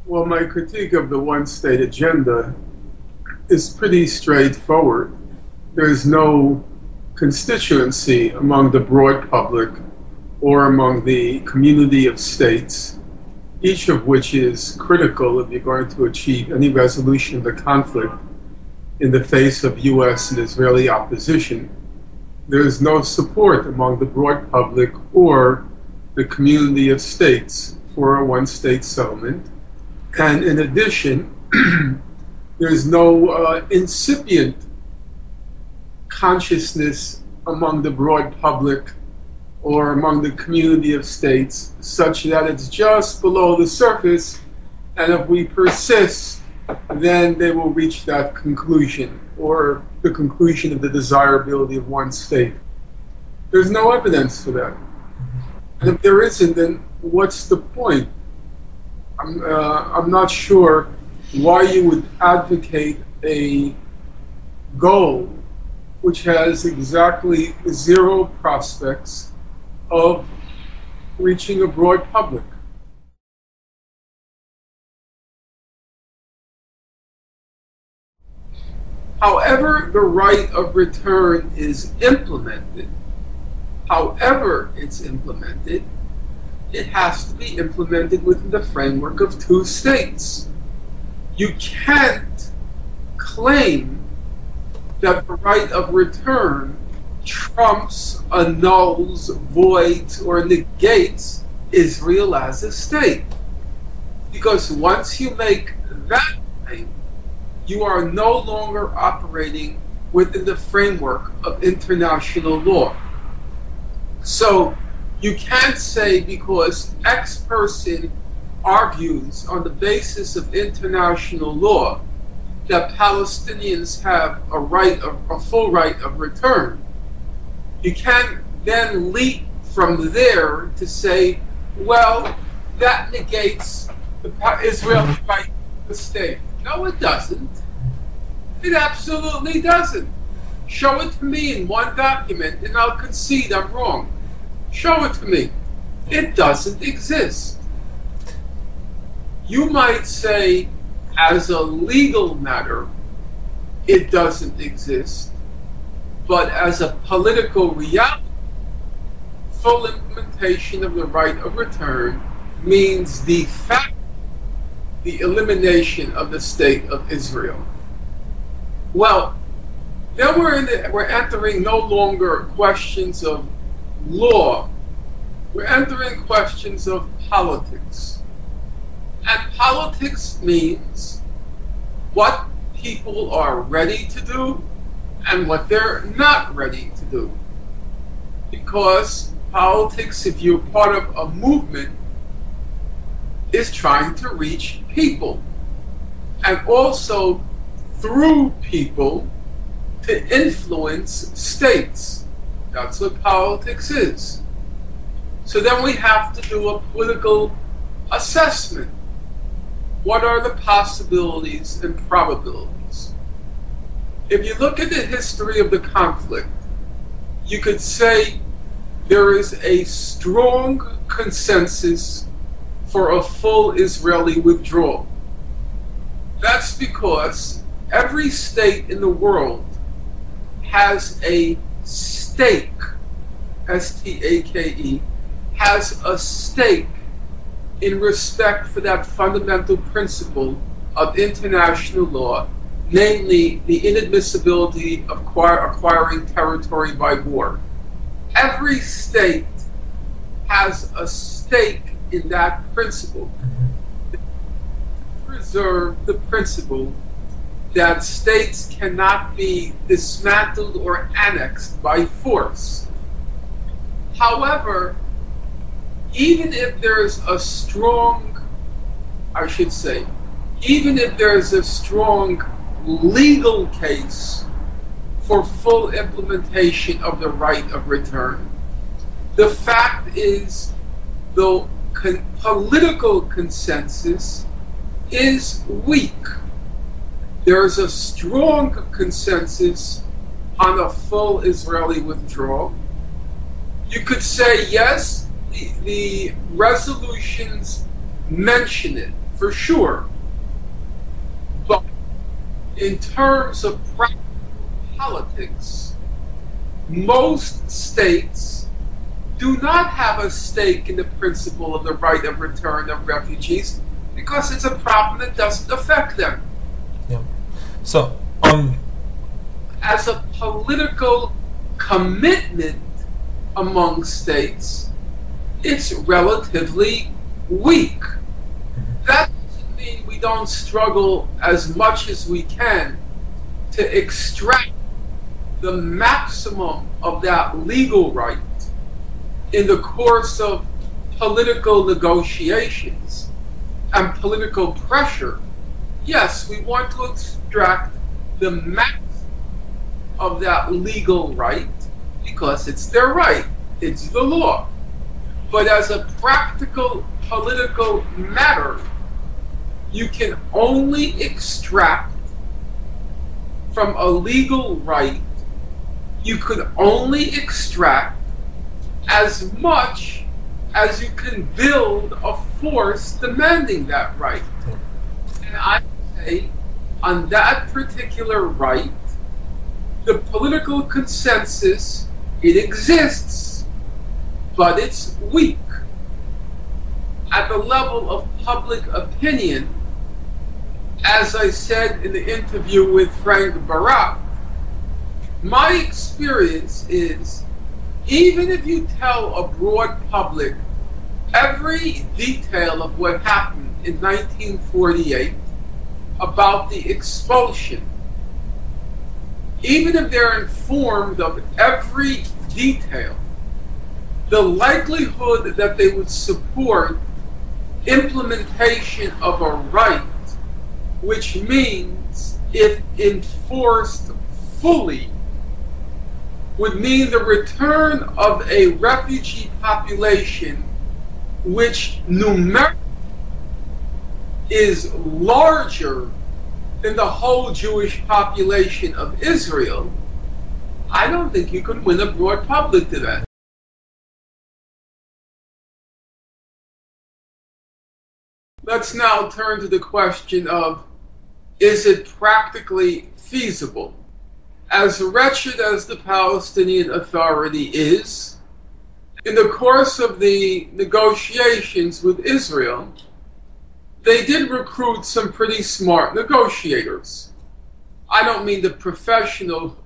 Well, my critique of the one-state agenda is pretty straightforward. There's no constituency among the broad public or among the community of states, each of which is critical if you're going to achieve any resolution of the conflict in the face of U.S. and Israeli opposition. There is no support among the broad public or the community of states for a one-state settlement. And in addition, there's no incipient consciousness among the broad public or among the community of states such that it's just below the surface, and if we persist, then they will reach that conclusion, or the conclusion of the desirability of one state. There's no evidence for that. And if there isn't, then what's the point? I'm not sure why you would advocate a goal which has exactly zero prospects of reaching a broad public. However the right of return is implemented, however it's implemented, it has to be implemented within the framework of two states. You can't claim that the right of return trumps, annuls, voids, or negates Israel as a state. Because once you make that claim, you are no longer operating within the framework of international law. So you can't say because X person argues on the basis of international law that Palestinians have a full right of return. You can't then leap from there to say, well, that negates the Israeli right to the state. No, it doesn't. It absolutely doesn't. Show it to me in one document and I'll concede I'm wrong. Show it to me. It doesn't exist. You might say, as a legal matter, it doesn't exist, but as a political reality, full implementation of the right of return means de facto the elimination of the state of Israel. Well, then we're entering no longer questions of law. We're entering questions of politics. And politics means what people are ready to do and what they're not ready to do. Because politics, if you're part of a movement, is trying to reach people. And also through people to influence states. That's what politics is. So then we have to do a political assessment. What are the possibilities and probabilities? If you look at the history of the conflict, you could say there is a strong consensus for a full Israeli withdrawal. That's because every state in the world has a stake, S-T-A-K-E, has a stake in respect for that fundamental principle of international law, namely the inadmissibility of acquiring territory by war. Every state has a stake in that principle. Preserve the principle that states cannot be dismantled or annexed by force. However, even if there's a strong, even if there's a strong legal case for full implementation of the right of return, the fact is the political consensus is weak. There's a strong consensus on a full Israeli withdrawal. You could say, yes, the resolutions mention it for sure. But in terms of practical politics, most states do not have a stake in the principle of the right of return of refugees because it's a problem that doesn't affect them. Yeah. So, as a political commitment among states, it's relatively weak. That doesn't mean we don't struggle as much as we can to extract the maximum of that legal right in the course of political negotiations and political pressure. Yes, we want to extract the maximum of that legal right because it's their right, it's the law. But as a practical political matter, you can only extract from a legal right, you could only extract as much as you can build a force demanding that right. And I say, on that particular right, the political consensus, it exists, but it's weak. At the level of public opinion, as I said in the interview with Frank Barak, my experience is, even if you tell a broad public every detail of what happened in 1948 about the expulsion, even if they're informed of every detail, the likelihood that they would support implementation of a right, which means, if enforced fully, would mean the return of a refugee population which numerically is larger than the whole Jewish population of Israel, I don't think you could win a broad public to that. Let's now turn to the question of, is it practically feasible? As wretched as the Palestinian Authority is, in the course of the negotiations with Israel, they did recruit some pretty smart negotiators. I don't mean the professional,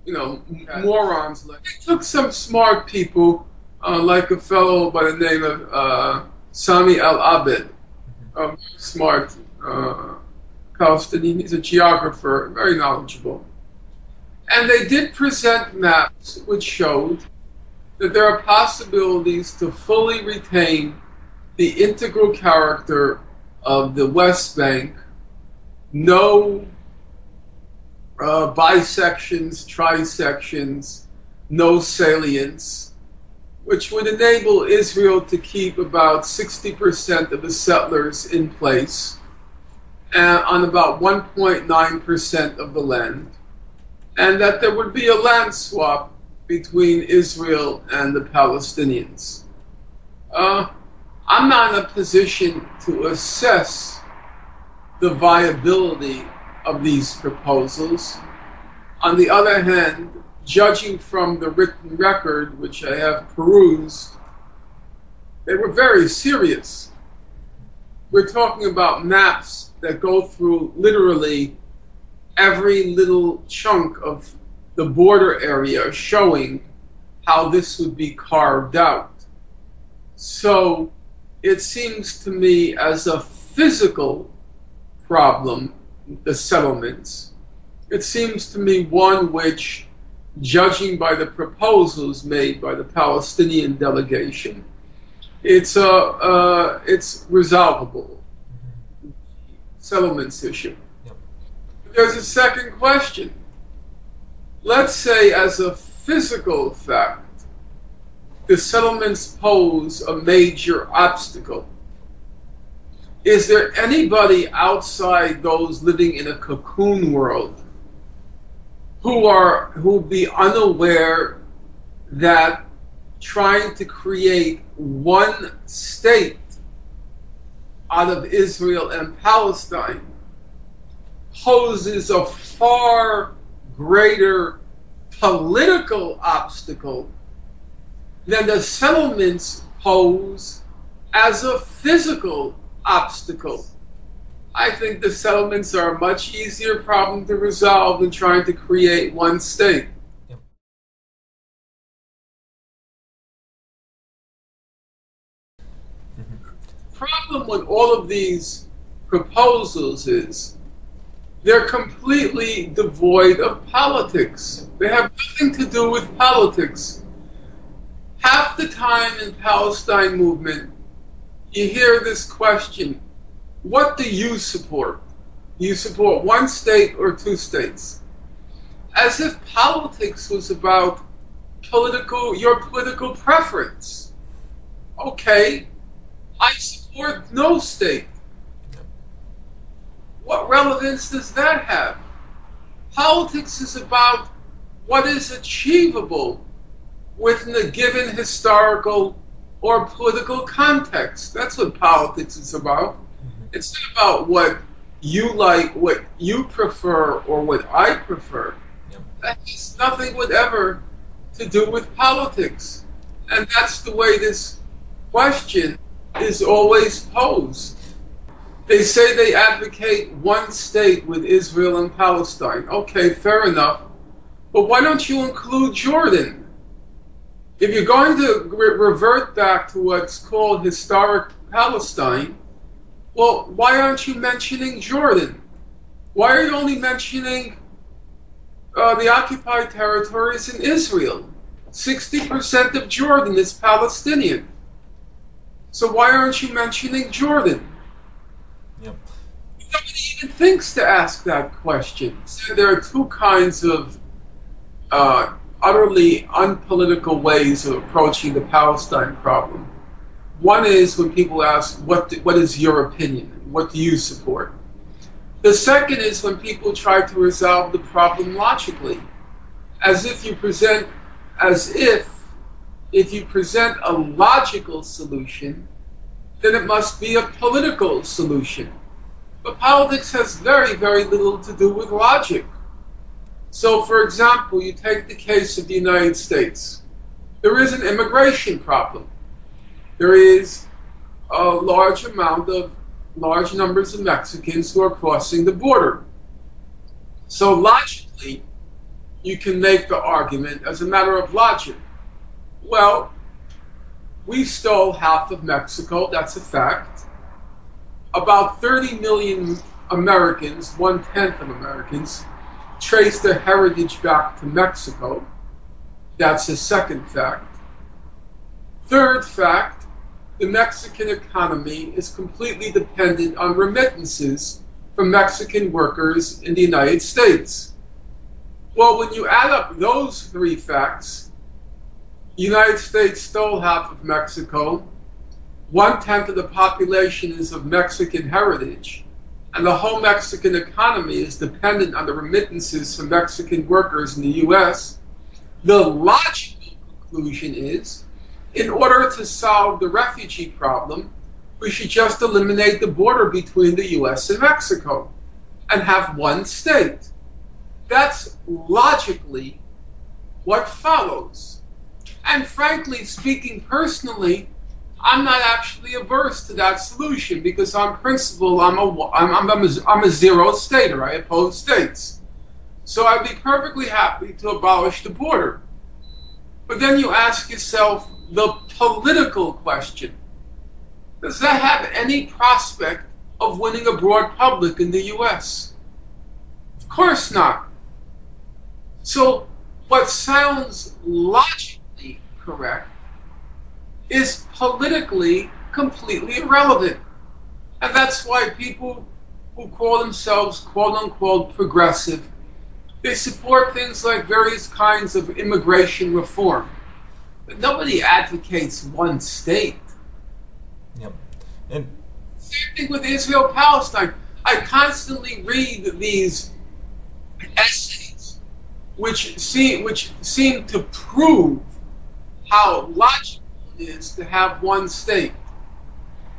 morons. They took some smart people, like a fellow by the name of Sami Al-Abed, a smart Palestinian. He's a geographer, very knowledgeable. And they did present maps which showed that there are possibilities to fully retain the integral character of the West Bank, no bisections, trisections, no salients, which would enable Israel to keep about 60% of the settlers in place on about 1.9% of the land, and that there would be a land swap between Israel and the Palestinians. I'm not in a position to assess the viability of these proposals. On the other hand, judging from the written record, which I have perused, they were very serious. We're talking about maps that go through literally every little chunk of the border area, showing how this would be carved out. So it seems to me, as a physical problem, the settlements, it seems to me one which, judging by the proposals made by the Palestinian delegation, it's resolvable. Settlements issue. There's a second question. Let's say, as a physical fact, the settlements pose a major obstacle. Is there anybody outside those living in a cocoon world who be unaware that trying to create one state out of Israel and Palestine poses a far greater political obstacle than the settlements pose as a physical obstacle. I think the settlements are a much easier problem to resolve than trying to create one state. Yep. The problem with all of these proposals is they're completely devoid of politics. They have nothing to do with politics. Half the time in Palestine movement, you hear this question, what do you support? Do you support one state or two states? As if politics was about your political preference. Okay, I support no state. What relevance does that have? Politics is about what is achievable within a given historical or political context. That's what politics is about. It's not about what you like, what you prefer, or what I prefer. Yep. That has nothing whatever to do with politics. And that's the way this question is always posed. They say they advocate one state with Israel and Palestine. Okay, fair enough. But why don't you include Jordan? If you're going to revert back to what's called historic Palestine, well, why aren't you mentioning Jordan? Why are you only mentioning the occupied territories in Israel? 60% of Jordan is Palestinian. So why aren't you mentioning Jordan? Yep. Nobody even thinks to ask that question. So there are two kinds of utterly unpolitical ways of approaching the Palestine problem. One is when people ask, what is your opinion? What do you support? The second is when people try to resolve the problem logically, as if you present a logical solution, then it must be a political solution. But politics has very, very little to do with logic. So, for example, you take the case of the United States. There is an immigration problem. There is a large numbers of Mexicans who are crossing the border. So logically, you can make the argument as a matter of logic. Well, we stole half of Mexico, that's a fact. About 30 million Americans, 1/10 of Americans, trace their heritage back to Mexico. That's a second fact. Third fact, the Mexican economy is completely dependent on remittances from Mexican workers in the United States. Well, when you add up those three facts, the United States stole half of Mexico, 1/10 of the population is of Mexican heritage, and the whole Mexican economy is dependent on the remittances from Mexican workers in the U.S., the logical conclusion is, in order to solve the refugee problem, we should just eliminate the border between the U.S. and Mexico and have one state. That's logically what follows. And frankly speaking, personally, I'm not actually averse to that solution because on principle, I'm a zero stater. I oppose states. So I'd be perfectly happy to abolish the border. But then you ask yourself the political question. Does that have any prospect of winning a broad public in the U.S.? Of course not. So what sounds logically correct is politically completely irrelevant. And that's why people who call themselves quote-unquote progressive, they support things like various kinds of immigration reform. But nobody advocates one state. Yep. And same thing with Israel-Palestine. I constantly read these essays which seem to prove how logical it is to have one state.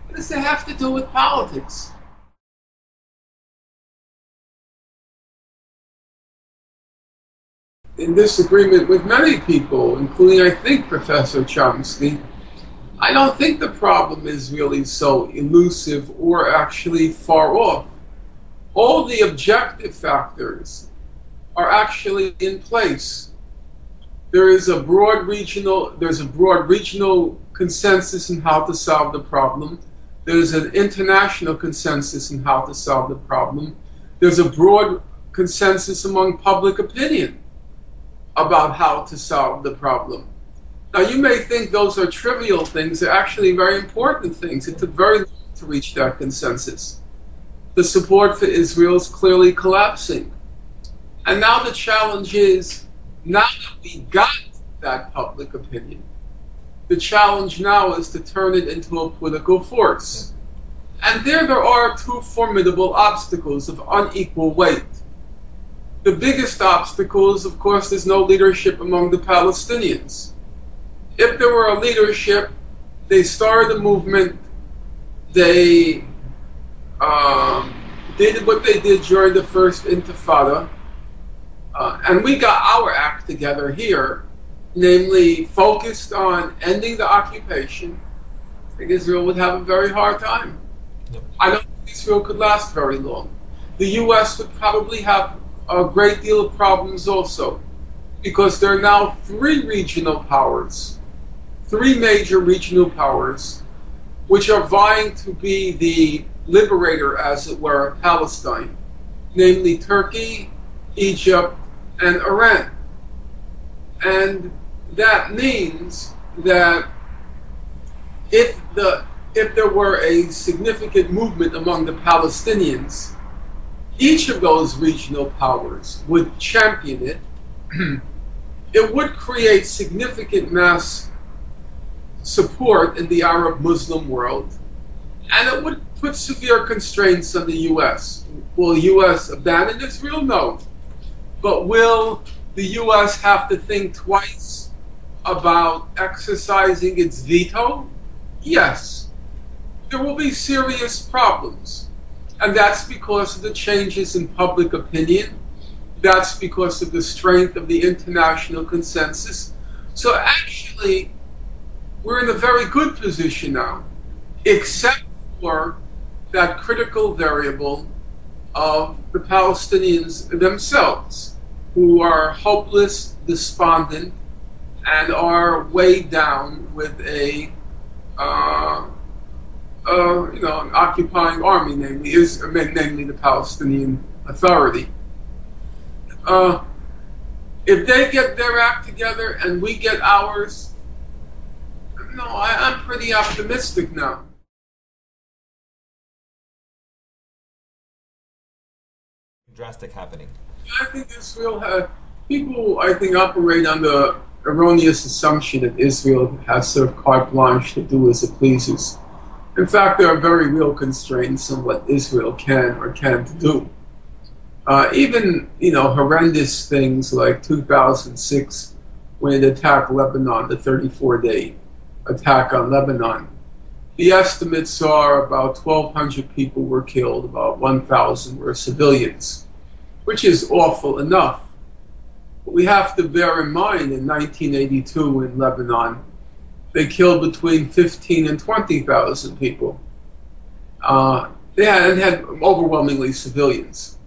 What does it have to do with politics? In disagreement with many people, including, I think, Professor Chomsky, I don't think the problem is really so elusive or actually far off. All the objective factors are actually in place. There's a broad regional consensus in how to solve the problem. There's an international consensus in how to solve the problem. There's a broad consensus among public opinion about how to solve the problem. Now, you may think those are trivial things. They're actually very important things. It took very long to reach that consensus. The support for Israel is clearly collapsing. And now the challenge is, now that we got that public opinion, the challenge now is to turn it into a political force. And there are two formidable obstacles of unequal weight. The biggest obstacle is, of course, there's no leadership among the Palestinians. If there were a leadership, they started a movement, they did what they did during the first Intifada, and we got our act together here, namely focused on ending the occupation, I think Israel would have a very hard time. Yep. I don't think Israel could last very long. The U.S. would probably have a great deal of problems also, because there are now three major regional powers, which are vying to be the liberator, as it were, of Palestine, namely Turkey, Egypt, and Iran. And that means that if there were a significant movement among the Palestinians, each of those regional powers would champion it. It would create significant mass support in the Arab-Muslim world, and it would put severe constraints on the U.S. Will the U.S. abandon Israel? No. But will the U.S. have to think twice about exercising its veto? Yes. There will be serious problems. And that's because of the changes in public opinion. That's because of the strength of the international consensus. So actually, we're in a very good position now, except for that critical variable of the Palestinians themselves, who are hopeless, despondent, and are weighed down with an occupying army, namely the Palestinian Authority. If they get their act together and we get ours, I'm pretty optimistic now. Drastic happening. I think people operate on the erroneous assumption that Israel has sort of carte blanche to do as it pleases. In fact, there are very real constraints on what Israel can or can't do. Even horrendous things like 2006, when it attacked Lebanon, the 34-day attack on Lebanon. The estimates are about 1,200 people were killed, about 1,000 were civilians, which is awful enough. But we have to bear in mind, in 1982 in Lebanon, they killed between 15 and 20,000 people. They had overwhelmingly civilians.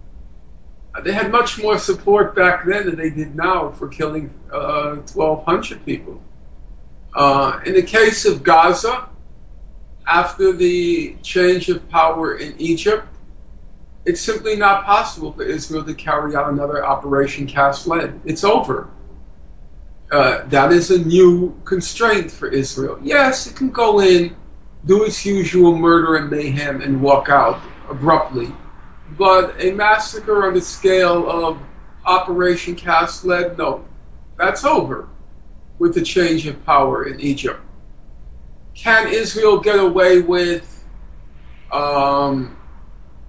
They had much more support back then than they did now for killing 1,200 people. In the case of Gaza, after the change of power in Egypt, it's simply not possible for Israel to carry out another Operation Cast Lead. It's over. That is a new constraint for Israel. Yes, it can go in, do its usual murder and mayhem, and walk out abruptly. But a massacre on the scale of Operation Cast Lead, no, that's over with the change of power in Egypt. Can Israel get away with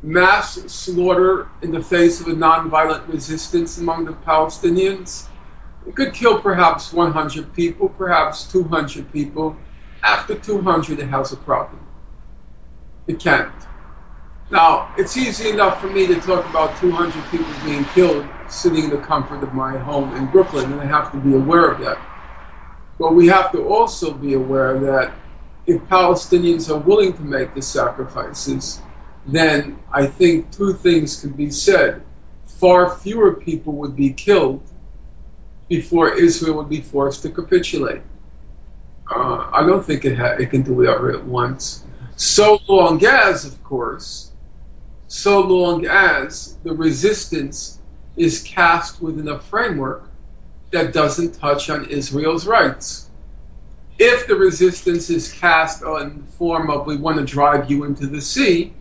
mass slaughter in the face of a nonviolent resistance among the Palestinians? It could kill perhaps 100 people, perhaps 200 people. After 200, it has a problem. It can't. Now, it's easy enough for me to talk about 200 people being killed sitting in the comfort of my home in Brooklyn, and I have to be aware of that. But we have to also be aware that if Palestinians are willing to make the sacrifices, then I think two things can be said. Far fewer people would be killed before Israel would be forced to capitulate. I don't think it can do whatever it wants. So long as, of course, so long as the resistance is cast within a framework that doesn't touch on Israel's rights. If the resistance is cast in the form of, we want to drive you into the sea,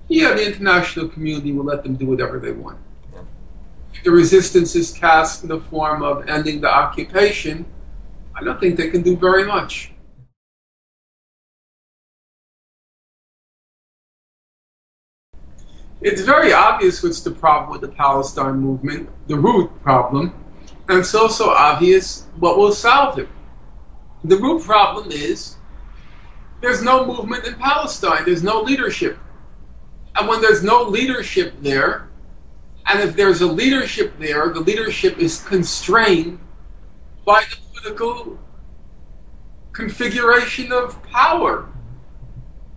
yeah, the international community will let them do whatever they want. If the resistance is cast in the form of ending the occupation, I don't think they can do very much. It's very obvious what's the problem with the Palestine movement, the root problem, and it's also obvious what will solve it. The root problem is there's no movement in Palestine, there's no leadership. And when there's no leadership there, and if there's a leadership there, the leadership is constrained by the political configuration of power.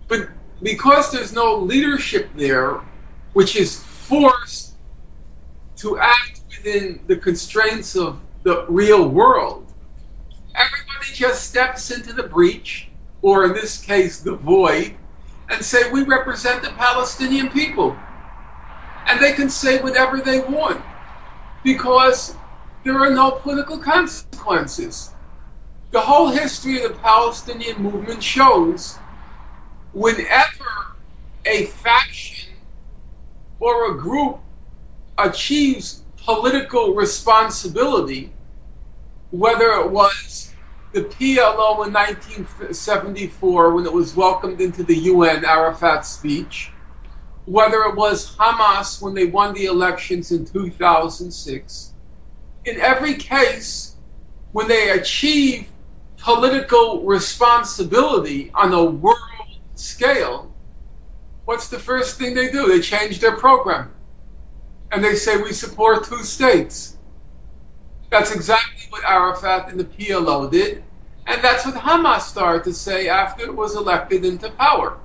But because there's no leadership there, which is forced to act within the constraints of the real world, everybody just steps into the breach, or in this case, the void, and say, we represent the Palestinian people. And they can say whatever they want, because there are no political consequences. The whole history of the Palestinian movement shows whenever a faction or a group achieves political responsibility, whether it was the PLO in 1974 when it was welcomed into the UN, Arafat's speech, whether it was Hamas when they won the elections in 2006, in every case, when they achieve political responsibility on a world scale, what's the first thing they do? They change their program. And they say, we support two states. That's exactly what Arafat and the PLO did. And that's what Hamas started to say after it was elected into power.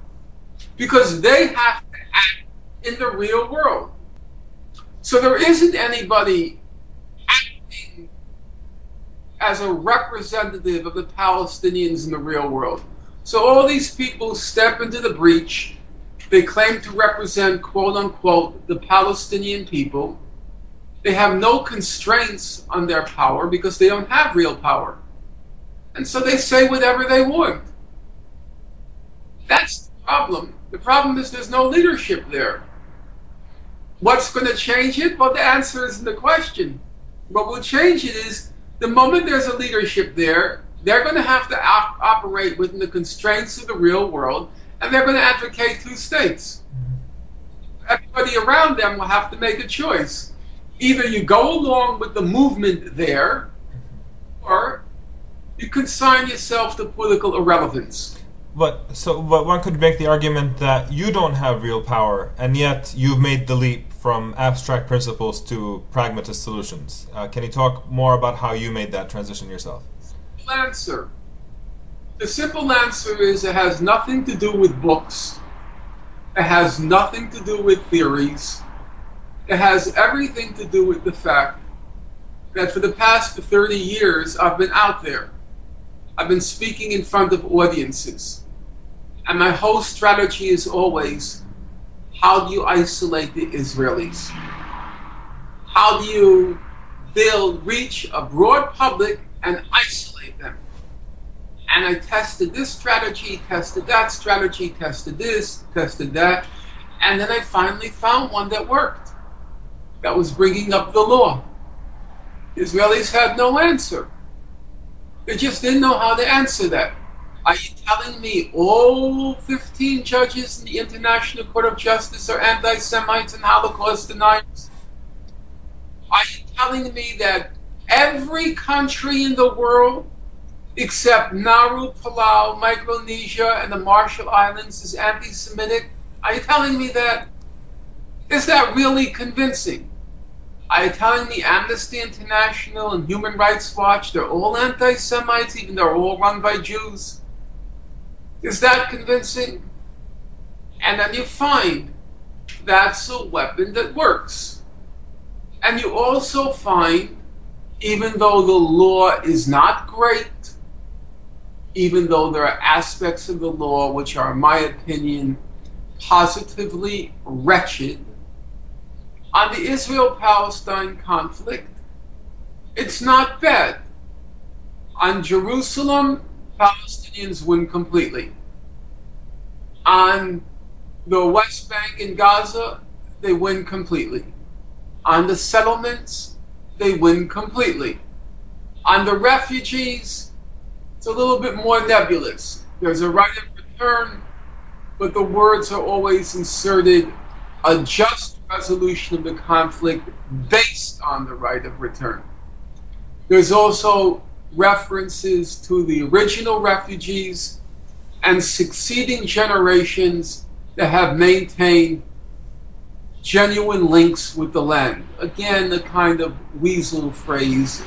Because they have to act in the real world. So there isn't anybody acting as a representative of the Palestinians in the real world. So all these people step into the breach. They claim to represent, quote unquote, the Palestinian people. They have no constraints on their power because they don't have real power. And so they say whatever they want. That's the problem. The problem is there's no leadership there. What's going to change it? Well, the answer is in the question. What will change it is the moment there's a leadership there, they're going to have to operate within the constraints of the real world, and they're going to advocate two states. Everybody around them will have to make a choice. Either you go along with the movement there, or you consign yourself to political irrelevance. But one could make the argument that you don't have real power, and yet you've made the leap from abstract principles to pragmatist solutions. Can you talk more about how you made that transition yourself? Answer. The simple answer is it has nothing to do with books. It has nothing to do with theories. It has everything to do with the fact that for the past 30 years I've been out there. I've been speaking in front of audiences. And my whole strategy is always, how do you isolate the Israelis? How do you reach a broad public and isolate them? And I tested this strategy, tested that strategy, tested this, tested that, and then I finally found one that worked. That was bringing up the law. The Israelis had no answer. They just didn't know how to answer that. Are you telling me all 15 judges in the International Court of Justice are anti-Semites and Holocaust deniers? Are you telling me that every country in the world except Nauru, Palau, Micronesia, and the Marshall Islands is anti-Semitic? Are you telling me that? Is that really convincing? Are you telling me Amnesty International and Human Rights Watch, they're all anti-Semites, even though they're all run by Jews? Is that convincing? And then you find that's a weapon that works. And you also find, even though the law is not great, even though there are aspects of the law which are, in my opinion, positively wretched, on the Israel-Palestine conflict, it's not bad. On Jerusalem, Palestinians win completely. On the West Bank and Gaza, they win completely. On the settlements, they win completely. On the refugees, it's a little bit more nebulous. There's a right of return, but the words are always inserted, a just resolution of the conflict based on the right of return. There's also references to the original refugees and succeeding generations that have maintained genuine links with the land. Again, a kind of weasel phrase,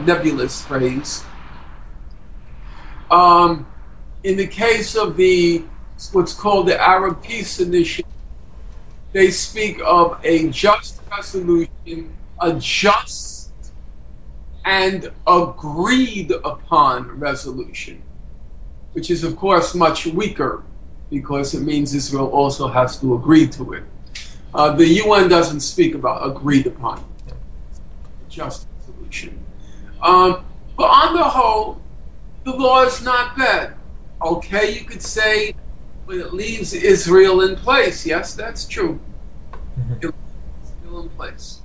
nebulous phrase. In the case of what's called the Arab Peace Initiative, they speak of a just resolution, a just and agreed upon resolution, which is, of course, much weaker because it means Israel also has to agree to it. The UN doesn't speak about agreed upon, just resolution. But on the whole, the law is not bad. Okay, you could say, but it leaves Israel in place. Yes, that's true. It's still in place.